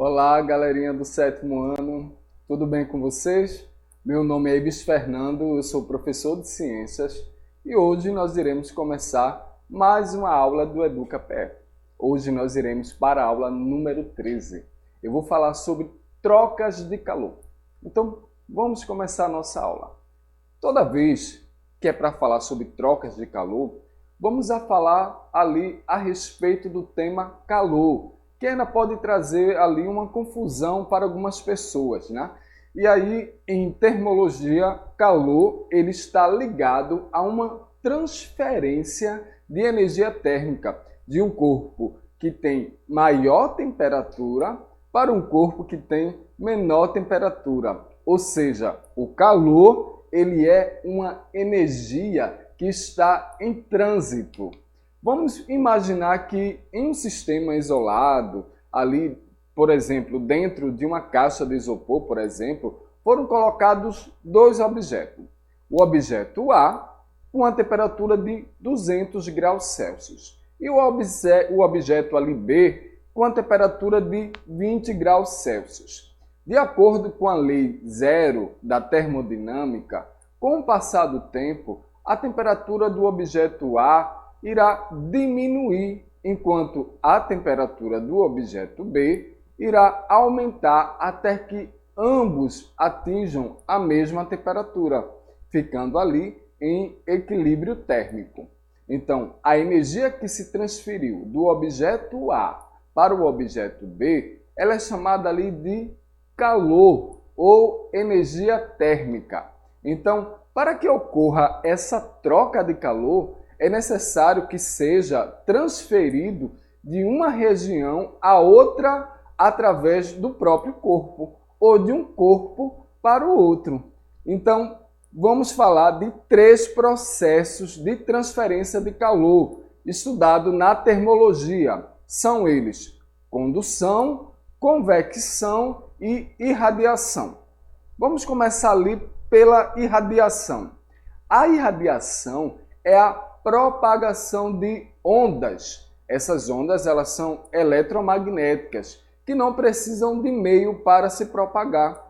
Olá, galerinha do sétimo ano, tudo bem com vocês? Meu nome é Ibis Fernando, eu sou professor de ciências e hoje nós iremos começar mais uma aula do EducaPE. Hoje nós iremos para a aula número 13. Eu vou falar sobre trocas de calor. Então, vamos começar a nossa aula. Toda vez que é para falar sobre trocas de calor, vamos falar ali a respeito do tema calor, que ainda pode trazer ali uma confusão para algumas pessoas, né? E aí, em termologia, calor ele está ligado a uma transferência de energia térmica de um corpo que tem maior temperatura para um corpo que tem menor temperatura. Ou seja, o calor ele é uma energia que está em trânsito. Vamos imaginar que em um sistema isolado, ali, por exemplo, dentro de uma caixa de isopor, por exemplo, foram colocados dois objetos. O objeto A, com a temperatura de 200 graus Celsius, e o objeto ali B, com a temperatura de 20 graus Celsius. De acordo com a lei zero da termodinâmica, com o passar do tempo, a temperatura do objeto A irá diminuir, enquanto a temperatura do objeto B irá aumentar até que ambos atinjam a mesma temperatura, ficando ali em equilíbrio térmico. Então, a energia que se transferiu do objeto A para o objeto B, ela é chamada ali de calor ou energia térmica. Então, para que ocorra essa troca de calor, é necessário que seja transferido de uma região a outra através do próprio corpo, ou de um corpo para o outro. Então, vamos falar de três processos de transferência de calor, estudado na termologia. São eles: condução, convecção e irradiação. Vamos começar ali pela irradiação. A irradiação é a propagação de ondas. Essas ondas elas são eletromagnéticas, que não precisam de meio para se propagar,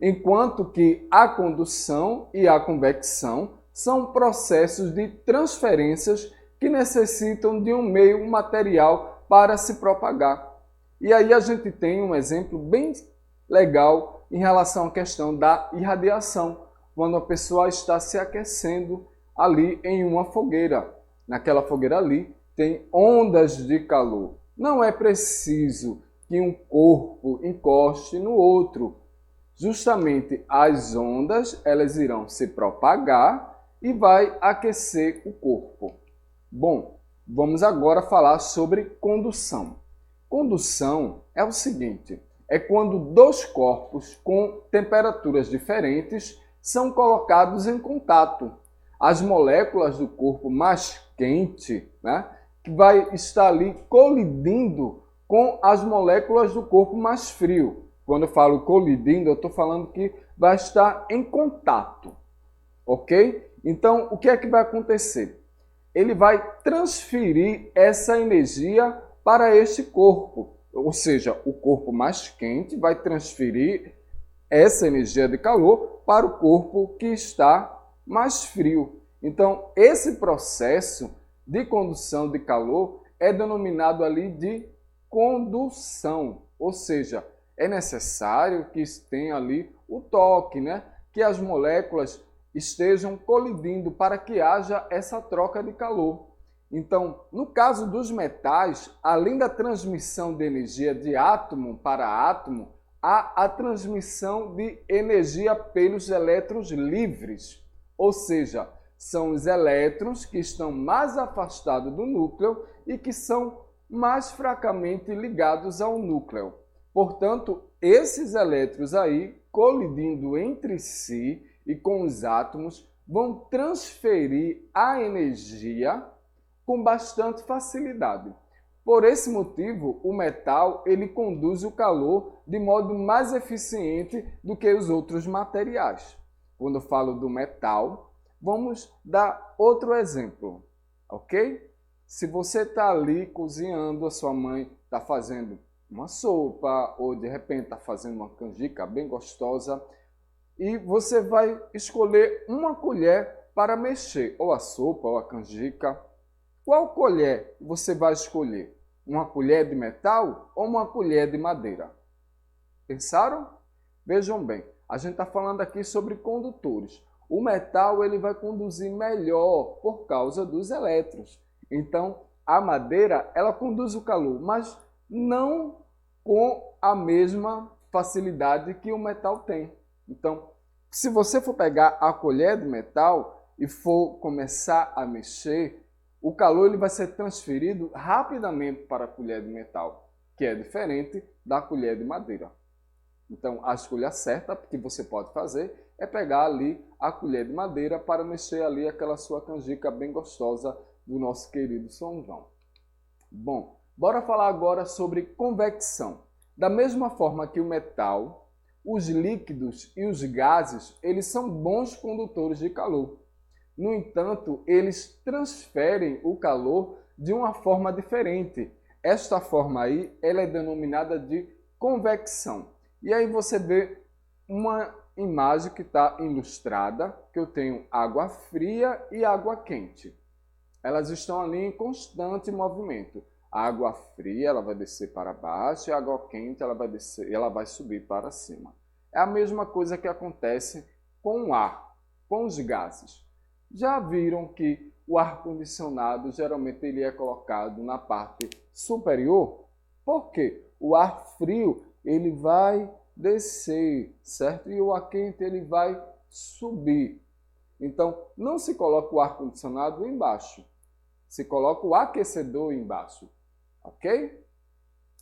enquanto que a condução e a convecção são processos de transferências que necessitam de um meio material para se propagar. E aí a gente tem um exemplo bem legal em relação à questão da irradiação, quando a pessoa está se aquecendo ali em uma fogueira. Naquela fogueira ali tem ondas de calor. Não é preciso que um corpo encoste no outro. Justamente as ondas elas irão se propagar e vai aquecer o corpo. Bom, vamos agora falar sobre condução. Condução é o seguinte: é quando dois corpos com temperaturas diferentes são colocados em contato. As moléculas do corpo mais quente, né, que vai estar ali colidindo com as moléculas do corpo mais frio. Quando eu falo colidindo, eu estou falando que vai estar em contato, ok? Então, o que é que vai acontecer? Ele vai transferir essa energia para este corpo, ou seja, o corpo mais quente vai transferir essa energia de calor para o corpo que está mais frio. Então, esse processo de condução de calor é denominado ali de condução, ou seja, é necessário que tenha ali o toque, né? Que as moléculas estejam colidindo para que haja essa troca de calor. Então, no caso dos metais, além da transmissão de energia de átomo para átomo, há a transmissão de energia pelos elétrons livres, ou seja, são os elétrons que estão mais afastados do núcleo e que são mais fracamente ligados ao núcleo. Portanto, esses elétrons aí, colidindo entre si e com os átomos, vão transferir a energia com bastante facilidade. Por esse motivo, o metal ele conduz o calor de modo mais eficiente do que os outros materiais. Quando eu falo do metal, vamos dar outro exemplo, ok? Se você está ali cozinhando, a sua mãe está fazendo uma sopa, ou de repente está fazendo uma canjica bem gostosa, e você vai escolher uma colher para mexer, ou a sopa, ou a canjica. Qual colher você vai escolher? Uma colher de metal ou uma colher de madeira? Pensaram? Vejam bem, a gente está falando aqui sobre condutores. O metal ele vai conduzir melhor por causa dos elétrons. Então, a madeira ela conduz o calor, mas não com a mesma facilidade que o metal tem. Então, se você for pegar a colher de metal e for começar a mexer, o calor ele vai ser transferido rapidamente para a colher de metal, que é diferente da colher de madeira. Então, a escolha certa que você pode fazer é pegar ali a colher de madeira para mexer ali aquela sua canjica bem gostosa do nosso querido São João. Bom, bora falar agora sobre convecção. Da mesma forma que o metal, os líquidos e os gases, eles são bons condutores de calor. No entanto, eles transferem o calor de uma forma diferente. Esta forma aí, ela é denominada de convecção. E aí você vê uma imagem que está ilustrada, que eu tenho água fria e água quente. Elas estão ali em constante movimento. A água fria ela vai descer para baixo e a água quente ela vai descer e ela vai subir para cima. É a mesma coisa que acontece com o ar, com os gases. Já viram que o ar-condicionado geralmente ele é colocado na parte superior? Por quê? O ar frio ele vai descer, certo? E o ar quente ele vai subir. Então, não se coloca o ar-condicionado embaixo, se coloca o aquecedor embaixo, ok?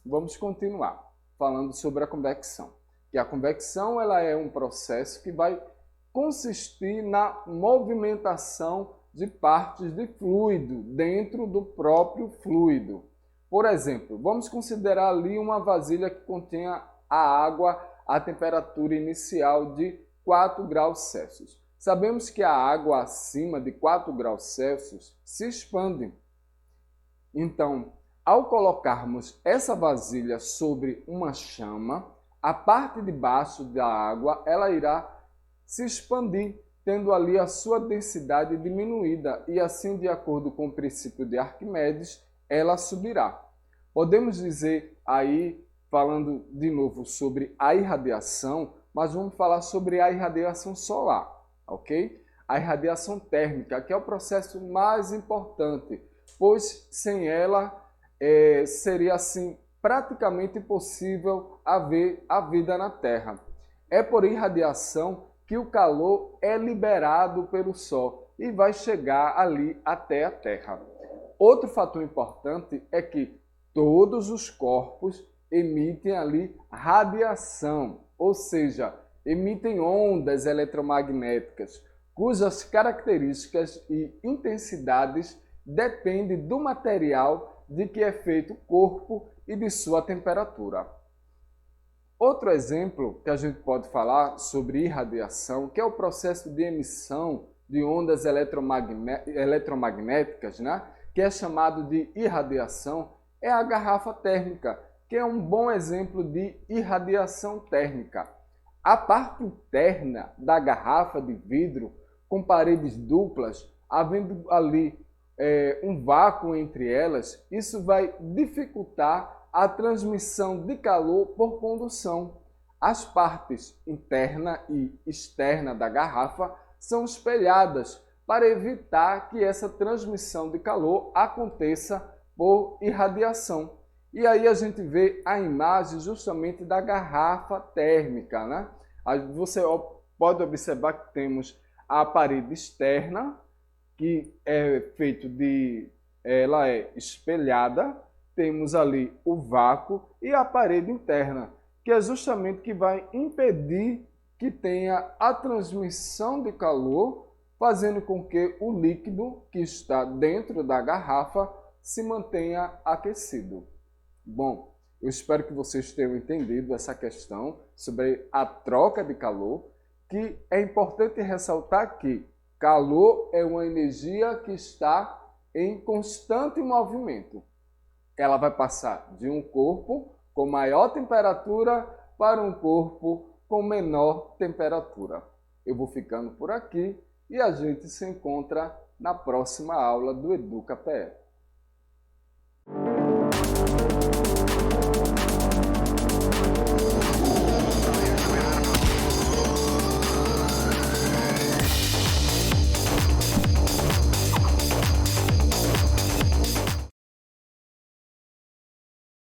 Vamos continuar falando sobre a convecção. Que a convecção ela é um processo que vai consistir na movimentação de partes de fluido dentro do próprio fluido. Por exemplo, vamos considerar ali uma vasilha que contenha a água a temperatura inicial de 4 graus Celsius. Sabemos que a água acima de 4 graus Celsius se expande. Então, ao colocarmos essa vasilha sobre uma chama, a parte de baixo da água ela irá se expandir, tendo ali a sua densidade diminuída e assim, de acordo com o princípio de Arquimedes, ela subirá. Podemos dizer aí, falando de novo sobre a irradiação, mas vamos falar sobre a irradiação solar, ok? A irradiação térmica, que é o processo mais importante, pois sem ela seria assim praticamente impossível haver a vida na Terra. É por irradiação que o calor é liberado pelo Sol e vai chegar ali até a Terra. Outro fator importante é que todos os corpos emitem ali radiação, ou seja, emitem ondas eletromagnéticas, cujas características e intensidades dependem do material de que é feito o corpo e de sua temperatura. Outro exemplo que a gente pode falar sobre irradiação, que é o processo de emissão de ondas eletromagnéticas, né? Que é chamado de irradiação, é a garrafa térmica, que é um bom exemplo de irradiação térmica. A parte interna da garrafa de vidro, com paredes duplas, havendo ali um vácuo entre elas, isso vai dificultar a transmissão de calor por condução. As partes interna e externa da garrafa são espelhadas para evitar que essa transmissão de calor aconteça por irradiação. E aí a gente vê a imagem justamente da garrafa térmica, né? Aí você pode observar que temos a parede externa, que é feito de, ela é espelhada, temos ali o vácuo e a parede interna, que é justamente que vai impedir que tenha a transmissão de calor, fazendo com que o líquido que está dentro da garrafa se mantenha aquecido. Bom, eu espero que vocês tenham entendido essa questão sobre a troca de calor, que é importante ressaltar que calor é uma energia que está em constante movimento. Ela vai passar de um corpo com maior temperatura para um corpo com menor temperatura. Eu vou ficando por aqui e a gente se encontra na próxima aula do EducaPE.